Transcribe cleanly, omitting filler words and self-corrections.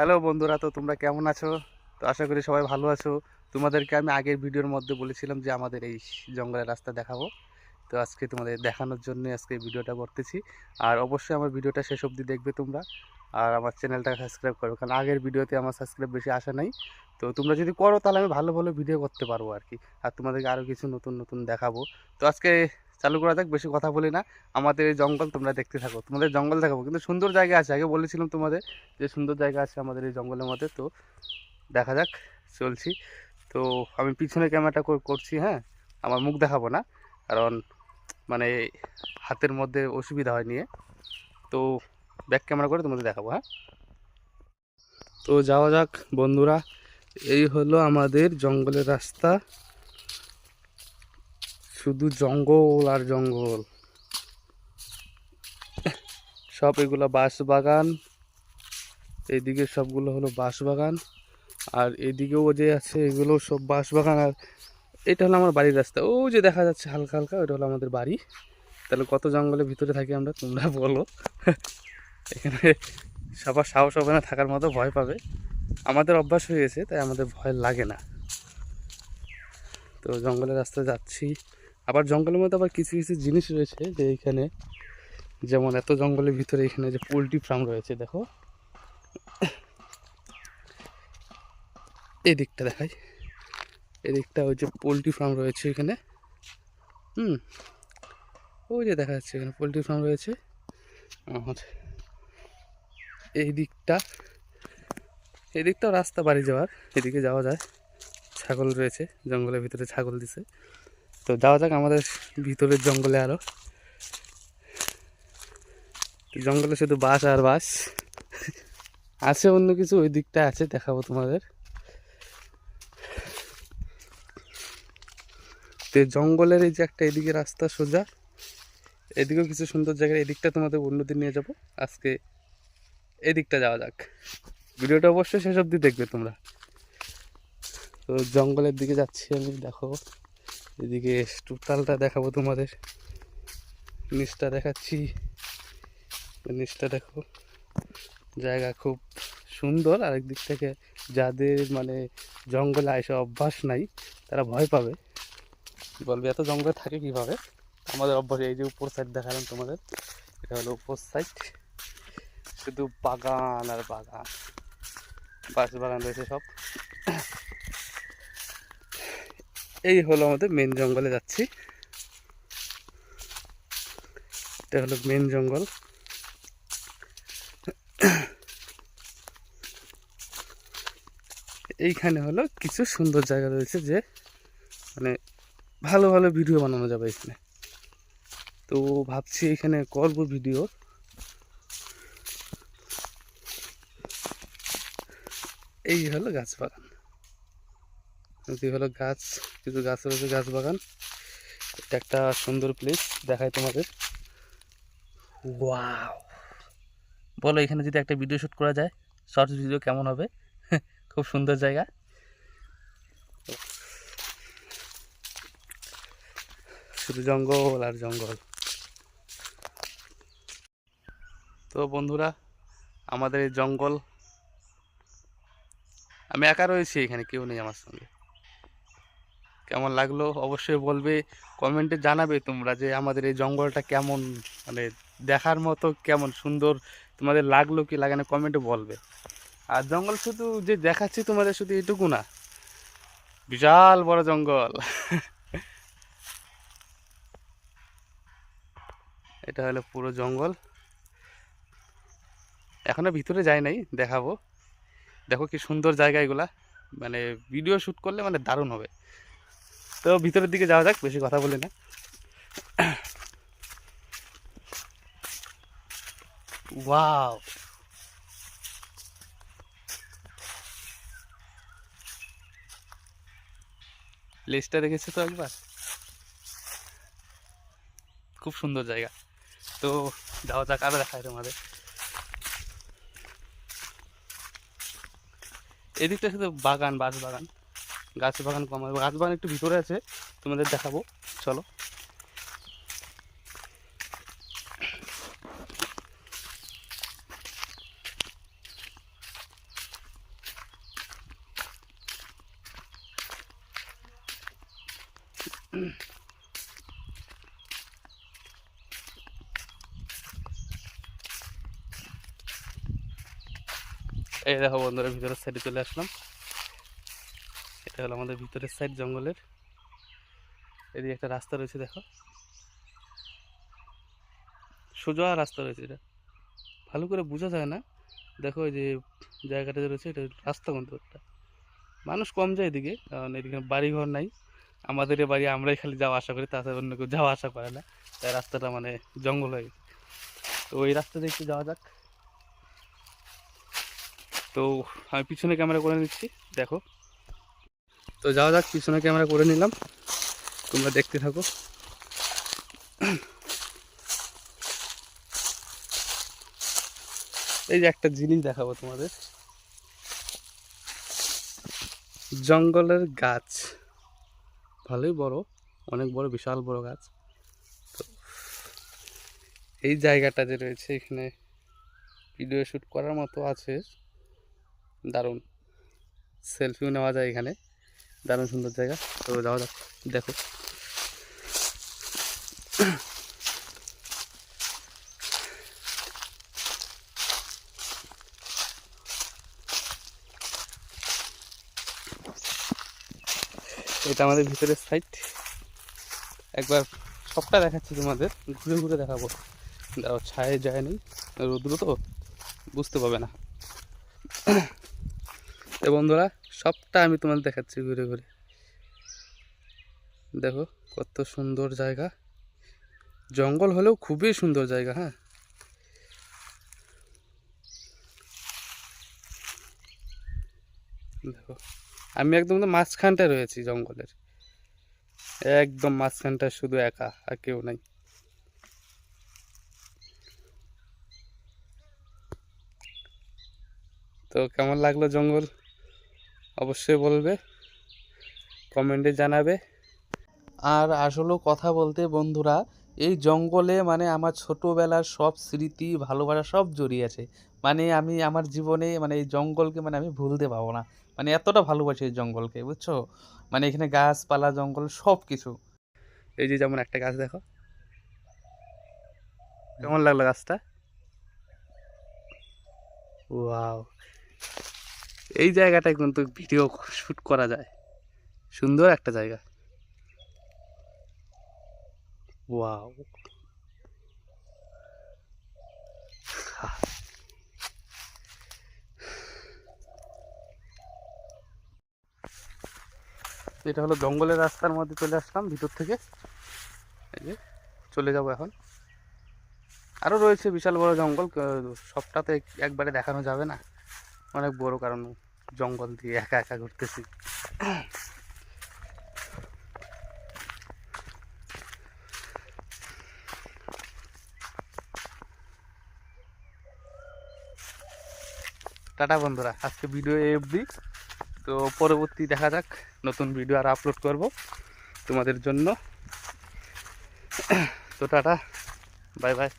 Hello বন্ধুরা, তো তোমরা কেমন আছো? তো আশা করি সবাই ভালো আছো। তোমাদেরকে আমি আগের ভিডিওর মধ্যে বলেছিলাম যে আমাদের এই জঙ্গলের রাস্তা দেখাবো। তো আজকে তোমাদের দেখানোর জন্য আজকে ভিডিওটা করতেছি। আর অবশ্যই আমার ভিডিওটা শেষ অবধি দেখবে তোমরা। আর আমার চ্যানেলটা সাবস্ক্রাইব করো, কারণ আগের ভিডিওতে আমার সাবস্ক্রাইব বেশি আসা নাই। তো তোমরা যদি করো তাহলে আমি ভালো ভালো ভিডিও করতে পারবো আর কি। আর তোমাদেরকে আরও কিছু নতুন নতুন দেখাবো। তো আজকে চালু করা যাক, বেশি কথা বলি না। আমাদের এই জঙ্গল তোমরা দেখতে থাকো, তোমাদের জঙ্গল দেখাবো, কিন্তু সুন্দর জায়গা আছে। আগে বলেছিলাম তোমাদের যে সুন্দর জায়গা আছে আমাদের এই জঙ্গলের মধ্যে। তো দেখা যাক, চলছি। তো আমি পিছনে ক্যামেরাটা করছি, হ্যাঁ। আমার মুখ দেখাবো না, কারণ মানে হাতের মধ্যে অসুবিধা হয় নিয়ে। তো ব্যাক ক্যামেরা করে তোমাদের দেখাবো, হ্যাঁ। তো যাওয়া যাক বন্ধুরা, এই হলো আমাদের জঙ্গলের রাস্তা। শুধু জঙ্গল আর জঙ্গল, সব এগুলো বাঁশ বাগান। এইদিকে সবগুলো হলো বাঁশ বাগান, আর এদিকেও যে আছে এগুলো সব বাঁশ বাগান। আর এটা হলো আমার বাড়ির রাস্তা, ও যে দেখা যাচ্ছে হালকা হালকা, ওটা হলো আমাদের বাড়ি। তাহলে কত জঙ্গলের ভিতরে থাকি আমরা, তোমরা বলো। এখানে সবার সাহস হবে না থাকার মতো, ভয় পাবে। আমাদের অভ্যাস হয়ে গেছে, তাই আমাদের ভয় লাগে না। তো জঙ্গলের রাস্তায় যাচ্ছি। আবার জঙ্গলের মধ্যে আবার কিছু কিছু জিনিস রয়েছে, যে এইখানে যেমন এত জঙ্গলের ভিতরে এখানে যে পোলট্রি ফার্ম রয়েছে, দেখো এই দিকটা দেখাই। এদিকটা ওই যে পোলট্রি ফার্ম রয়েছে এখানে। হুম, ওই যে দেখা যাচ্ছে এখানে পোলট্রি ফার্ম রয়েছে। আর এই দিকটা, এদিকটাও রাস্তা বাড়ি যাওয়ার, এদিকে যাওয়া যায়। ছাগল রয়েছে, জঙ্গলের ভিতরে ছাগল দিছে। তো যাওয়া যাক আমাদের ভিতরের জঙ্গলে। আরও জঙ্গলে শুধু বাঁশ আর বাঁশ, আছে অন্য কিছু ওই দিকটা আছে, দেখাবো তোমাদের। তো জঙ্গলের এই যে একটা এদিকে রাস্তা সোজা, এদিকেও কিছু সুন্দর জায়গা, এদিকটা তোমাদের অন্যদিন নিয়ে যাব। আজকে এদিকটা যাওয়া যাক। ভিডিওটা অবশ্যই শেষ অবধি দেখবে তোমরা। তো জঙ্গলের দিকে যাচ্ছি আমি, দেখো এদিকে টোটালটা দেখাবো তোমাদের। নিচটা দেখাচ্ছি, নিচটা দেখো, জায়গা খুব সুন্দর। আরেক দিক থেকে যাদের মানে জঙ্গলে আইসা অভ্যাস নাই, তারা ভয় পাবে, বলবে এত জঙ্গলে থাকে কিভাবে। আমাদের অভ্যাস। এই যে উপর সাইড দেখালাম তোমাদের, এটা হলো উপর সাইড, শুধু বাগান আর বাগান, বাঁশ বাগান রয়েছে সব। এই হলো আমাদের মেন জঙ্গলে যাচ্ছি, এটা হলো মেন জঙ্গল। এইখানে হলো কিছু সুন্দর জায়গা রয়েছে, যে মানে ভালো ভালো ভিডিও বানানো যাবে এখানে। তো ভাবছি এখানে করব ভিডিও। এই হলো গাছ বাগান, এই হলো গাছ, কিছু গাছ রয়েছে, গাছ বাগান। এটা একটা সুন্দর প্লেস, দেখাই তোমাদের। ওয়াও, বলো এখানে যদি একটা ভিডিও শ্যুট করা যায়, শর্টস ভিডিও, কেমন হবে? খুব সুন্দর জায়গা। শুধু জঙ্গল আর জঙ্গল। তো বন্ধুরা, আমাদের এই জঙ্গল, আমি একা রয়েছি এখানে, কেউ নেই আমার সঙ্গে। কেমন লাগলো অবশ্যই বলবে, কমেন্টে জানাবে তোমরা যে আমাদের এই জঙ্গলটা কেমন, মানে দেখার মতো কেমন সুন্দর তোমাদের লাগলো কি লাগে না, কমেন্টে বলবে। আর জঙ্গল শুধু যে দেখাচ্ছি তোমাদের শুধু এটুকু না, বিশাল বড় জঙ্গল। এটা হলো পুরো জঙ্গল। এখনো ভিতরে যাই নাই, দেখাবো। দেখো কি সুন্দর জায়গা এগুলা, মানে ভিডিও শ্যুট করলে মানে দারুণ হবে। তো ভিতরের দিকে যাওয়া যাক, বেশি কথা বলি না। ওয়াও, প্লেসটা দেখেছো তো একবার, খুব সুন্দর জায়গা। তো যাওয়া যাক, আরো দেখায় তোমাদের। এদিকটা শুধু বাগান, বাঁশ বাগান, গাছ বাগান কম, গাছ বাগান একটু ভিতরে আছে, তোমাদের দেখাবো, চলো। এই দেখো বন্ধুরা, ভিতরের সাইডে চলে আসলাম। এটা হলো আমাদের ভিতরের সাইড জঙ্গলের। এদিকে একটা রাস্তা রয়েছে, দেখো সোজা রাস্তা রয়েছে। এটা ভালো করে বোঝা যায় না, দেখো এই যে জায়গাটা যে রয়েছে এটা রাস্তা, কিন্তু একটা মানুষ কম যায় এদিকে, কারণ এদিকে বাড়িঘর নাই। আমাদের এ বাড়ি আমরাই খালি যাওয়া আসা করি, তাছাড়া অন্য কেউ যাওয়া আসা করে না। তাই রাস্তাটা মানে জঙ্গল হয়ে গেছে। তো ওই রাস্তা দিয়ে একটু যাওয়া যাক। তো আমি পিছনে ক্যামেরা করে নিচ্ছি, দেখো। তো যাওয়া যাক, পিছনে ক্যামেরা করে নিলাম, তোমরা দেখতে থাকো। এই যে একটা জিনিস দেখাবো তোমাদের, জঙ্গলের গাছ ভালোই বড়, অনেক বড়, বিশাল বড় গাছ। তো এই জায়গাটা যে রয়েছে এখানে ভিডিও শ্যুট করার মতো আছে, দারুণ সেলফিও নেওয়া যায় এখানে, দারুণ সুন্দর জায়গা। তো যাওয়া যাক, দেখো। এটা আমাদের ভিতরের সাইড, একবার সবটা দেখাচ্ছি তোমাদের, ঘুরে ঘুরে দেখাবো। দাও, ছায়ে যায় নেই, রৌদ্র তো বুঝতে পারবে না। তো বন্ধুরা, সবটা আমি তোমাদের দেখাচ্ছি ঘুরে ঘুরে। দেখো কত সুন্দর জায়গা, জঙ্গল হলেও খুবই সুন্দর জায়গা। হ্যাঁ, দেখো আমি একদম তো মাঝখানটায় রয়েছি জঙ্গলের, একদম মাঝখানটা, শুধু একা, আর কেউ নাই। তো কেমন লাগলো জঙ্গল অবশ্যই বলবে, কমেন্টে জানাবে। আর আসলে কথা বলতে বন্ধুরা, এই জঙ্গলে মানে আমার ছোটোবেলার সব স্মৃতি, ভালোবাসা সব জড়িয়ে আছে। মানে আমি আমার জীবনে মানে এই জঙ্গলকে মানে আমি ভুলতে পারবো না, মানে এতটা ভালোবাসি এই জঙ্গলকে, বুঝছো। মানে এখানে গাছপালা, জঙ্গল সব কিছু। এই যে যেমন একটা গাছ দেখো, কেমন লাগলো গাছটা? ওয়াও, এই জায়গাটায় কিন্তু ভিডিও শ্যুট করা যায়, সুন্দর একটা জায়গা। ওয়াও, এটা হলো জঙ্গলের রাস্তার মধ্যে চলে আসলাম ভিতর থেকে। এই যে চলে যাব এখন। আরও রয়েছে বিশাল বড় জঙ্গল, সবটাতে একবারে দেখানো যাবে না, অনেক বড়, কারণ জঙ্গল দিয়ে একা একা ঘুরতেছি। টাটা বন্ধুরা, আজকে ভিডিও এই অবধি। তো পরবর্তী দেখা যাক, নতুন ভিডিও আর আপলোড করব তোমাদের জন্য। তো টাটা, বাই বাই।